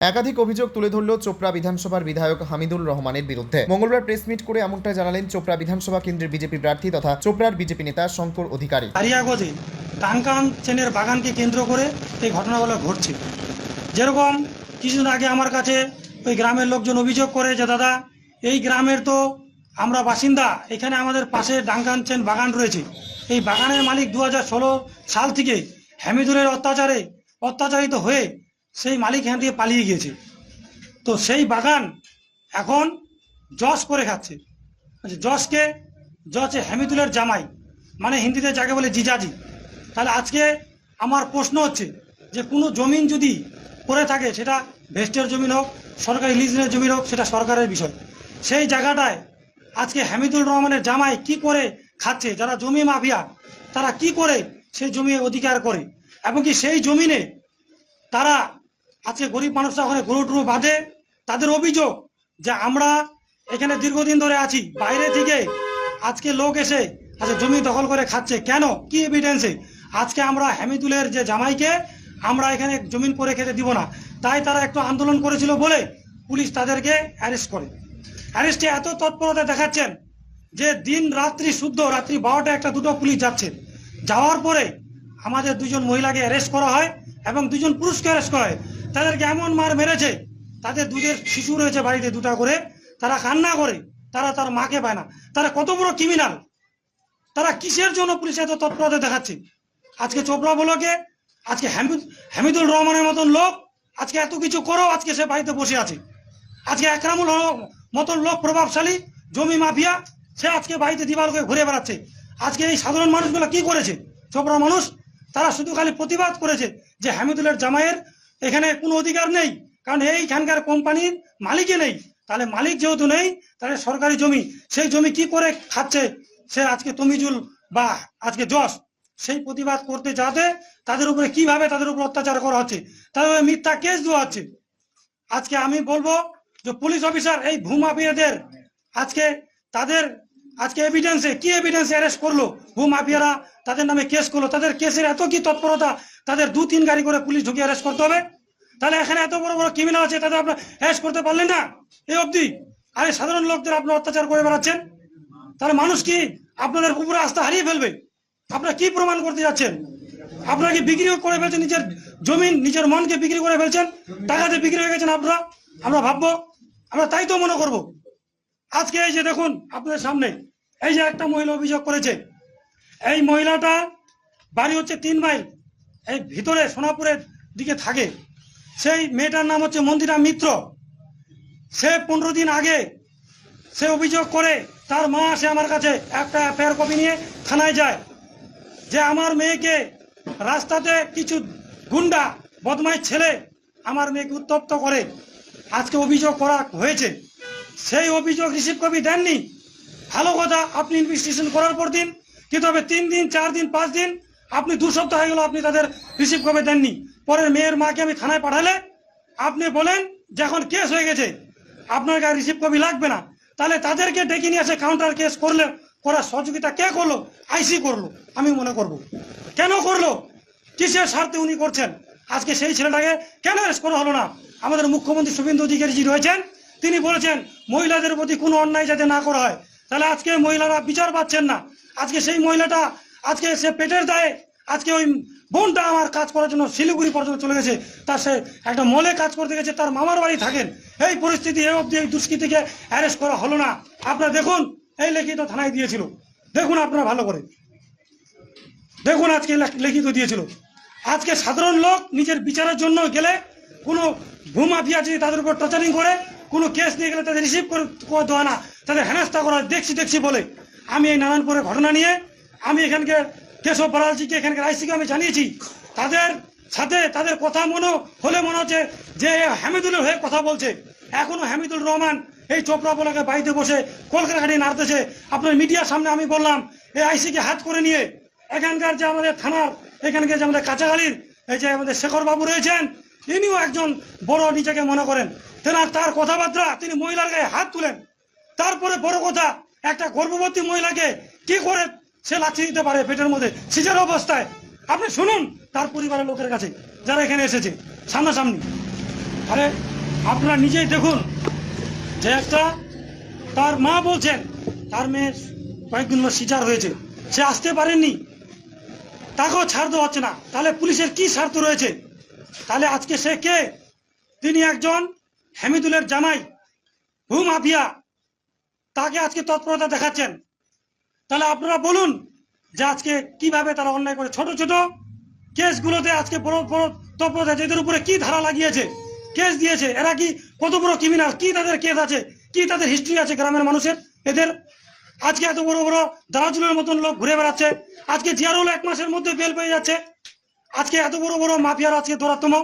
একাধিক অভিযোগ তুলে ধরল চোপড়া বিধানসভার বিধায়ক হামিদুল রহমানের বিরুদ্ধে। মঙ্গলবার প্রেস মিট করে এমনটাই জানালেন চোপড়া বিধানসভা কেন্দ্রের বিজেপি প্রার্থী তথা চোপড়ার বিজেপি নেতা শঙ্কর অধিকারী। আরিয়াগঞ্জে টাঙ্কান চেনের বাগানকে কেন্দ্র করে এই ঘটনাগুলো ঘটছে। যেরকম কিছুদিন আগে আমার কাছে ওই গ্রামের লোকজন অভিযোগ করে যে দাদা, এই গ্রামের তো আমরা বাসিন্দা, এখানে আমাদের পাশে টাঙ্কান চেন বাগান রয়েছে। এই বাগানের মালিক 2016 সাল থেকে হামিদুলের অত্যাচারিত হয়ে সেই মালিক এখান থেকে পালিয়ে গিয়েছে। তো সেই বাগান এখন জজ করে খাচ্ছে। জজ হামিদুলের জামাই, মানে হিন্দিতে যাকে বলে জিজাজি। তাহলে আজকে আমার প্রশ্ন হচ্ছে যে কোনো জমিন যদি করে থাকে, সেটা ভেস্টের জমিন হোক, সরকারি লিজের জমিন হোক, সেটা সরকারের বিষয়। সেই জায়গাটায় আজকে হামিদুল রহমানের জামাই কি করে খাচ্ছে, যারা জমি মাফিয়া তারা কি করে সেই জমি অধিকার করে, এবং কি সেই জমিনে তারা আজকে গরিব মানুষরা ওখানে গরু টরু বাঁধে। তাদের অভিযোগ যে আমরা এখানে দীর্ঘদিন ধরে আছি, বাইরে থেকে আজকে লোক এসে আজকে জমি দখল করে খাচ্ছে। কেন, কি এভিডেন্সে? আজকে আমরা হামিদুলের যে জামাইকে আমরা এখানে জমিন করে খেতে দিব না, তাই তারা একটু আন্দোলন করেছিল বলে পুলিশ তাদেরকে অ্যারেস্ট করে। অ্যারেস্টে এত তৎপরতা দেখাচ্ছেন যে দিন রাত্রি শুদ্ধ, রাত্রি 12টা 1টা 2টো পুলিশ যাচ্ছে। যাওয়ার পরে আমাদের 2জন মহিলাকে অ্যারেস্ট করা হয় এবং 2জন পুরুষকে অ্যারেস্ট করা হয়। তাদেরকে এমন মার মেরেছে, তাদের দুধের শিশু রয়েছে বাড়িতে 2টা করে, তারা কান্না করে, তারা তার মাকে পায় না। তারা কত বড় ক্রিমিনাল, তারা কিসের জন্য পুলিশ এত তৎপরতা দেখাচ্ছে? আজকে চোপড়া ব্লকে আজকে হামিদুল রহমানের মতন লোক আজকে এত কিছু করো, আজকে সে বাড়িতে বসে আছে। আজকে একরামুল মতন লোক প্রভাবশালী জমি মাফিয়া, সে আজকে বাড়িতে দিবালকে ঘুরে বেড়াচ্ছে। আজকে এই সাধারণ মানুষগুলো কি করেছে? চোপড়া মানুষ তারা শুধু খালি প্রতিবাদ করেছে যে হামিদুলের জামাইয়ের এখানে কোনো অধিকার নেই, কারণ এইখানকার কোম্পানির মালিকই নেই। তাহলে মালিক যেহেতু নেই, তাহলে সরকারি জমি, সেই জমি কি করে খাচ্ছে সে আজকে তমিজুল বা আজকে জজ, সেই প্রতিবাদ করতে যাতে তাদের উপরে কিভাবে তাদের উপর অত্যাচার করা হচ্ছে, তাদের উপরে মিথ্যা কেস দেওয়া হচ্ছে। আজকে আমি বলবো যে পুলিশ অফিসার এই ভূমাফিয়াদের আজকে তাদের আজকে এভিডেন্সে কি এভিডেন্সে অ্যারেস্ট করলো? ভূমাফিয়ারা তাদের নামে কেস করলো, তাদের কেসের এত কি তৎপরতা, তাদের 2-3 গাড়ি করে পুলিশ ঢুকিয়ে অ্যারেস্ট করতে হবে? তাহলে এখানে এত বড় বড় ক্রিমিনাল আছে, তাদের আপনার অ্যারেস্ট করতে পারলেন না এই অবধি, আর সাধারণ লোকদের আপনার অত্যাচার করে বেড়াচ্ছেন। তাহলে মানুষ কি আপনাদের উপরে আস্থা হারিয়ে ফেলবে? আপনারা কি প্রমাণ করতে যাচ্ছেন? আপনারা কি বিক্রি করে ফেলছেন নিজের জমিন, নিজের মনকে বিক্রি করে ফেলছেন, টাকাতে বিক্রি হয়ে গেছেন আপনারা। আমরা ভাববো, আমরা তাই তো মনে করব। আজকে এই যে দেখুন আপনাদের সামনে এই যে একটা মহিলা অভিযোগ করেছে, এই মহিলাটা বাড়ি হচ্ছে 3 মাইল এই ভিতরে সোনাপুরের দিকে থাকে। সেই মেয়েটার নাম হচ্ছে মন্দিরা মিত্র। সে 15 দিন আগে সে অভিযোগ করে, তার মা আসে আমার কাছে, একটা এফআইআর কপি নিয়ে থানায় যায় যে আমার মেয়েকে রাস্তাতে কিছু গুন্ডা বদমাইশ ছেলে আমার মেয়েকে উত্তপ্ত করে। আজকে অভিযোগ করা হয়েছে, সেই অভিযোগ রিসিভ কপি দেননি। ভালো কথা, আপনি ইনভেস্টিগেশন করার পর দিন, কিন্তু হবে 3 দিন 4 দিন 5 দিন, আপনি 2 সপ্তাহ হয়ে গেল আপনি তাদের রিসিভ কপি দেননি। পরে মেয়ের মাকে আমি থানায় পাঠালে আপনি বলেন যে এখন কেস হয়ে গেছে, আপনার কাছে রিসিভ কপি লাগবে না। তাহলে তাদেরকে ডেকে নিয়ে আসে কাউন্টার কেস করলে, করার সহযোগিতা কে করলো? আইসি করলো। আমি মনে করব কেন করলো, কিসের স্বার্থে উনি করছেন? আজকে সেই ছেলেটাকে কেন অ্যারেস্ট করা হলো না? আমাদের মুখ্যমন্ত্রী শুভেন্দু অধিকারী জি রয়েছেন, তিনি বলেছেন মহিলাদের প্রতি কোনো অন্যায় যাতে না করা হয়। তাহলে আজকে মহিলারা বিচার পাচ্ছেন না। আজকে সেই মহিলাটা আজকে সে পেটের দায়ে আজকে ওই বোনটা আমার কাজ করার জন্য শিলিগুড়ি পর্যন্ত চলে গেছে, তার সে একটা মলে কাজ করতে গেছে, তার মামার বাড়ি থাকেন। এই পরিস্থিতি এই অবধি এই দুষ্কৃতীকে অ্যারেস্ট করা হলো না। আপনারা দেখুন, এই লিখিত থানায় দিয়েছিল, দেখুন আপনারা ভালো করে দেখুন, আজকে লিখিত দিয়েছিল। আজকে সাধারণ লোক নিজের বিচারের জন্য গেলে কোনো ভূমাফিয়া যদি তাদের উপর টর্চারিং করে, কোনো কেস নিয়ে গেলে তাদের রিসিভ করে দেওয়া না, তাদের হেনস্থা করা দেখছি বলে। আমি এই নারায়ণপুরের ঘটনা নিয়ে আমি এখানকার কেশব বারালজিকে, এখানকার আইসিকে আমি জানিয়েছি। তাদের সাথে তাদের কথা মনে হচ্ছে যে হামিদুলের হয়ে কথা বলছে। এখনো হামিদুল রহমান এই চোপড়া বলাকে বাড়িতে বসে কলকাতা ঘাটি নাড়তেছে। আপনার মিডিয়ার সামনে আমি বললাম, এই আইসিকে হাত করে নিয়ে এখানকার যে আমাদের থানার এখানকার যে আমাদের কাঁচাগালির এই যে আমাদের শেখর বাবু রয়েছেন, ইনিও একজন বড় নিজেকে মনে করেন। তার কথাবার্তা, তিনি মহিলার গায়ে হাত তুলেন। তারপরে বড় কথা, একটা গর্ভবতী মহিলাকে কি করে সে লাথি দিতে পারে পেটের মধ্যে সিজার অবস্থায়? আপনি শুনুন তার পরিবারের লোকের কাছে, যারা এখানে এসেছে সামনাসামনি। আরে আপনারা নিজেই দেখুন যে একটা তার মা বলছেন তার মেয়ের কয়েকদিন হলো সিজার হয়েছে, সে আসতে পারেননি, তাকেও ছাড় দেওয়া হচ্ছে না। তাহলে পুলিশের কি স্বার্থ রয়েছে? তাহলে আজকে সে কে? তিনি একজন হামিদুলের জামাই, ভূমাফিয়া, তাকে আজকে তৎপরতা দেখাচ্ছেন। তাহলে আপনারা বলুন যে আজকে কিভাবে তারা অন্যায় করে ছোট ছোট কেসগুলোতে আজকে বড় বড় তৎপরতা, এদের উপরে কি ধারা লাগিয়েছে, কেস দিয়েছে, এরা কি কত বড় ক্রিমিনাল, কি তাদের কেস আছে, কি তাদের হিস্ট্রি আছে গ্রামের মানুষের এদের। আজকে এত বড় বড় দারাজুলের মতন লোক ঘুরে বেড়াচ্ছে, আজকে জিয়ারুল 1 মাসের মধ্যে বেল পেয়ে যাচ্ছে। আজকে এত বড় বড় মাফিয়ার আজকে দৌরাত্ম,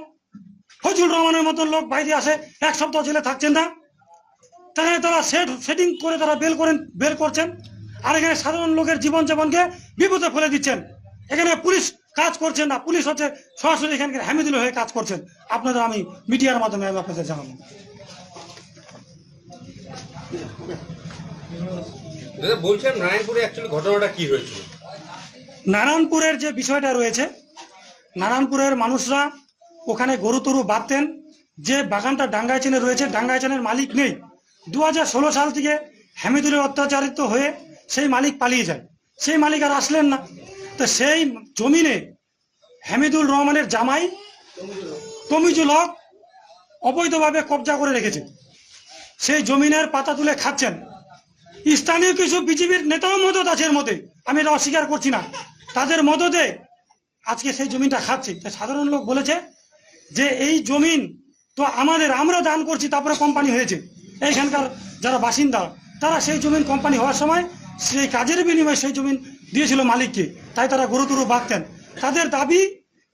ফজলুর রহমানের মতন লোক বাইরে আসে 1 সপ্তাহ জেলে থাকছেন না, তাহলে তারা সেটিং করে তারা বেল করছেন। আর এখানে সাধারণ লোকের জীবনযাপনকে বিপদে ফেলে দিচ্ছেন। এখানে পুলিশ কাজ করছেন না, পুলিশ হচ্ছে সরাসরি এখানকার হামিদুল হয়ে কাজ করছেন। আপনাদের আমি মিডিয়ার মাধ্যমে আমি আপনাদের জানাবো। দাদা বলছেন নারায়ণপুরে অ্যাকচুয়ালি ঘটনাটা কি হয়েছিল? নারায়ণপুরের যে বিষয়টা রয়েছে, নারায়ণপুরের মানুষরা ওখানে গরু তরু বাঁধতেন। যে বাগানটা ডাঙ্গাইচানে রয়েছে, ডাঙ্গাইচানের মালিক নেই। 2016 সাল থেকে হামিদুলের অত্যাচারিত হয়ে সেই মালিক পালিয়ে যায়, সেই মালিক আর আসলেন না। তো সেই জমিনে হামিদুল রহমানের জামাই তমিজুল হক অবৈধভাবে কবজা করে রেখেছে। সেই জমিনের পাতা তুলে খাচ্ছেন। স্থানীয় কিছু বিজেপির নেতাও মদত আছে এর মধ্যে, আমি এটা অস্বীকার করছি না, তাদের মদতে আজকে সেই জমিটা খাচ্ছে। সাধারণ লোক বলেছে যে এই জমিন তো আমাদের, আমরা দান করছি, তারপরে কোম্পানি হয়েছে। এইখানকার যারা বাসিন্দা তারা সেই জমিন কোম্পানি হওয়ার সময় সেই কাজের বিনিময়ে সেই জমিন দিয়েছিল মালিককে, তাই তারা গরু তরু বাঁধতেন। তাদের দাবি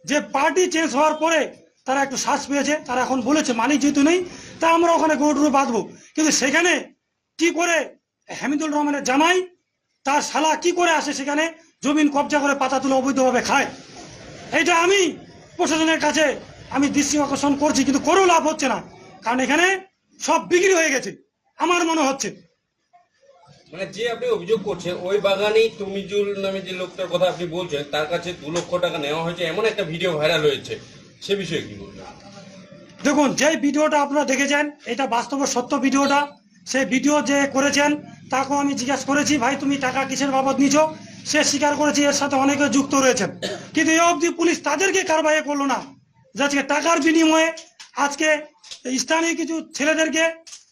যে পার্টি চেঞ্জ হওয়ার পরে তারা একটু শ্বাস পেয়েছে, তারা এখন বলেছে মালিক যেহেতু নেই তা আমরা ওখানে গরু টরু বাঁধবো। কিন্তু সেখানে কি করে হামিদুল রহমানের জামাই তার শালা কি করে আসে সেখানে জমিন কবজা করে পাতা তুলে অবৈধভাবে খায়? এটা আমি প্রশাসনের কাছে আমি দৃষ্টি আকর্ষণ করছি, কিন্তু করেও লাভ হচ্ছে না, কারণ এখানে সব বিক্রি হয়ে গেছে আমার মনে হচ্ছে। মানে যে আপনি অভিযোগ করছেন ওই বাগানেই তমিজুল নামে যে লোকটার কথা আপনি বলছেন তার কাছে 2 লক্ষ টাকা নেওয়া হয়েছে, এমন একটা ভিডিও ভাইরাল হয়েছে, সে বিষয়ে কি বলবেন? দেখুন, যে ভিডিওটা আপনারা দেখেছেন এটা বাস্তব সত্য ভিডিওটা। সেই ভিডিও যে করেছেন তাকেও আমি জিজ্ঞাসা করেছি, ভাই তুমি টাকা কিসের বাবদ নিছ? সে স্বীকার করেছে এর সাথে অনেকে যুক্ত রয়েছেন, কিন্তু এই অবধি পুলিশ তাদেরকে কারবাই করলো না। যে আজকে টাকার বিনিময়ে আজকে স্থানীয় কিছু ছেলেদেরকে,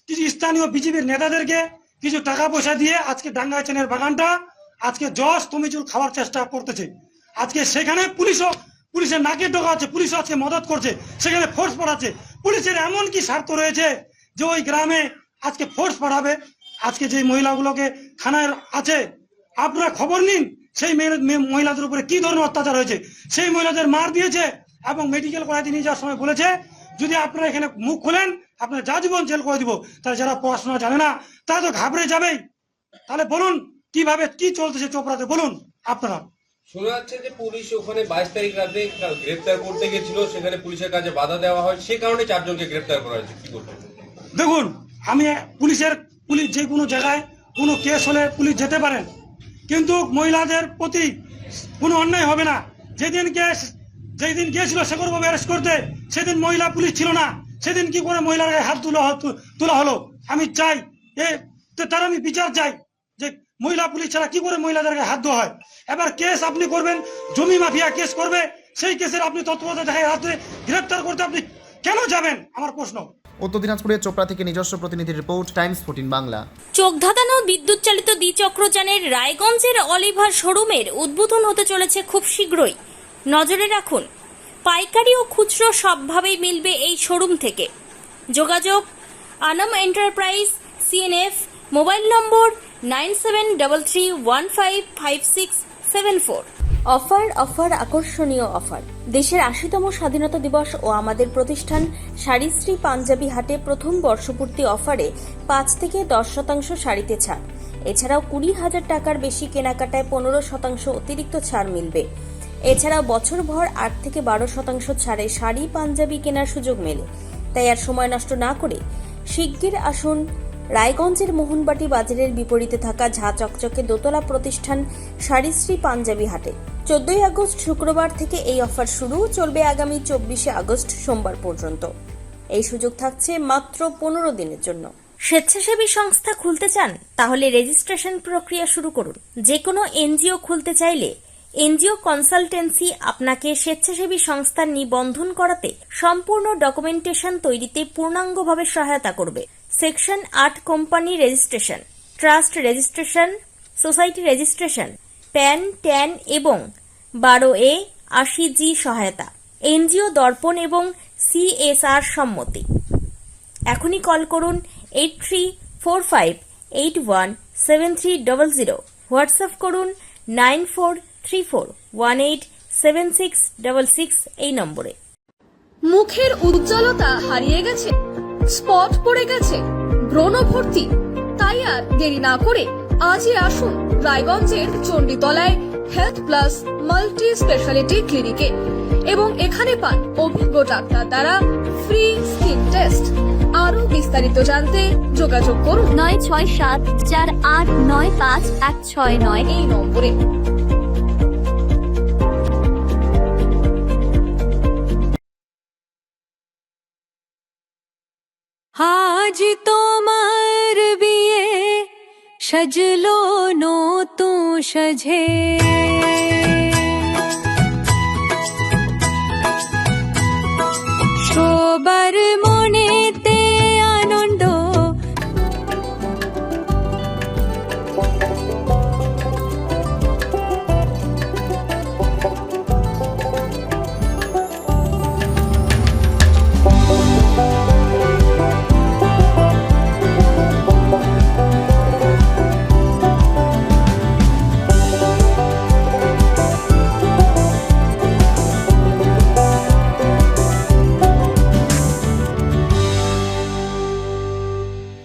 কিছু স্থানীয় বিজেপির নেতাদেরকে কিছু টাকা পয়সা দিয়ে আজকে ডাঙ্গাইচানের বাগানটা আজকে জজ তমিজুল খাওয়ার চেষ্টা করতেছে। আজকে সেখানে পুলিশের নাকে টোকা আছে, পুলিশ আজকে মদত করছে, সেখানে ফোর্স পাঠাচ্ছে। পুলিশের এমন কি স্বার্থ রয়েছে যে ওই গ্রামে আজকে ফোর্স পাঠাবে? আজকে যে মহিলাগুলোকে থানায় আছে আপনারা খবর নিন, সেই মহিলাদের উপরে কি ধরনের অত্যাচার হয়েছে। সেই মহিলাদের মার দিয়েছে এবং মেডিকেল করাতে নিয়ে যাওয়ার সময় বলেছে যদি আপনারা এখানে মুখ খোলেন আপনারা যাজীবন জেল করে দিব। তাহলে যারা পড়াশোনা জানে না তারা তো ঘাবড়ে যাবেই। তাহলে বলুন কিভাবে কি চলতেছে চোপড়াতে, বলুন আপনারা। শোনা যাচ্ছে যে পুলিশ ওখানে 22 তারিখ রাতে গ্রেফতার করতে গেছিল, সেখানে পুলিশের কাছে বাধা দেওয়া হয়, সেই কারণে 4 জনকে গ্রেফতার করা হয়েছে, কি বলবেন? দেখুন, আমি পুলিশ যে কোনো জায়গায় কোনো কেস হলে পুলিশ যেতে পারেন, কিন্তু মহিলাদের প্রতি কোনো অন্যায় হবে না। যেদিন গিয়েছিল শেখরবাবু অ্যারেস্ট করতে সেদিন মহিলা পুলিশ ছিল না, সেদিন কি করে মহিলার গায়ে হাত তোলা হলো? আমি চাই তার আমি বিচার চাই যে মহিলা পুলিশ ছাড়া কি করে মহিলাদের গায়ে হাত দেওয়া হয়। এবার কেস আপনি করবেন, জমি মাফিয়া কেস করবে, সেই কেসের আপনি তৎপরতা দেখায় হাতে গ্রেপ্তার করতে আপনি কেন যাবেন, আমার প্রশ্ন। উত্তর দিনাজপুরের চোপড়া থেকে নিজস্ব প্রতিনিধি রিপোর্ট, টাইমস 14 বাংলা। চোখ ধাঁধানো বিদ্যুৎ চালিত দ্বিচক্রযানের রায়গঞ্জের অলিভার শোরুমের উদ্বোধন হতে চলেছে খুব শীঘ্রই। নজরে রাখুন, পাইকারি ও খুচরো সবভাবেই মিলবে এই শোরুম থেকে। যোগাযোগ আনাম এন্টারপ্রাইজ, CNF, মোবাইল নম্বর 9733155674। অফার আকর্ষণীয় অফার। দেশের 80তম স্বাধীনতা দিবস ও আমাদের প্রতিষ্ঠান শাড়িশ্রী পাঞ্জাবি হাটে প্রথম বর্ষপূর্তি অফারে 5 থেকে 10% শাড়িতে ছাড়। এছাড়াও 20,000 টাকার বেশি কেনাকাটায় 15% অতিরিক্ত ছাড় মিলবে। এছাড়াও বছরভর 8 থেকে 12% ছাড়ে শাড়ি পাঞ্জাবি কেনার সুযোগ মেলে। তাই আর সময় নষ্ট না করে শিগগির আসুন রায়গঞ্জের মোহনবাটি বাজারের বিপরীতে থাকা ঝা চকচকে দোতলা প্রতিষ্ঠান শাড়িশ্রী পাঞ্জাবি হাটে। 14 আগস্ট শুক্রবার থেকে এই অফার শুরু, চলবে আগামী 24 আগস্ট সোমবার পর্যন্ত। এই সুযোগ থাকছে মাত্র 15 দিনের জন্য। স্বেচ্ছাসেবী সংস্থা খুলতে চান? তাহলে রেজিস্ট্রেশন প্রক্রিয়া শুরু করুন। যে কোনো এনজিও খুলতে চাইলে এনজিও কনসালটেন্সি আপনাকে স্বেচ্ছাসেবী সংস্থার নিবন্ধন করাতে সম্পূর্ণ ডকুমেন্টেশন তৈরিতে পূর্ণাঙ্গভাবে সহায়তা করবে। Section 8 company registration, trust registration, society registration, pan, tan এবং 12A 80G সহায়তা, এনজিও দর্পণ এবং CSR সম্মতি। এখনই কল করুন 8345817300, হোয়াটসঅ্যাপ করুন 9434187666 এই নম্বরে। মুখের উজ্জ্বলতা হারিয়ে গেছে, স্পট পড়ে গেছে, ব্রণ ভর্তি, তাই আর দেরি না করে আজই আসুন রায়গঞ্জের চণ্ডীতলায় হেলথ প্লাস মাল্টি স্পেশালিটি ক্লিনিকে এবং এখানে পান অভিজ্ঞ ডাক্তার দ্বারা ফ্রি স্কিন টেস্ট। আরো বিস্তারিত জানতে যোগাযোগ করুন 9674895169 এই নম্বরে। আজ তোমার বিয়ে সাজলো নতুন সাজে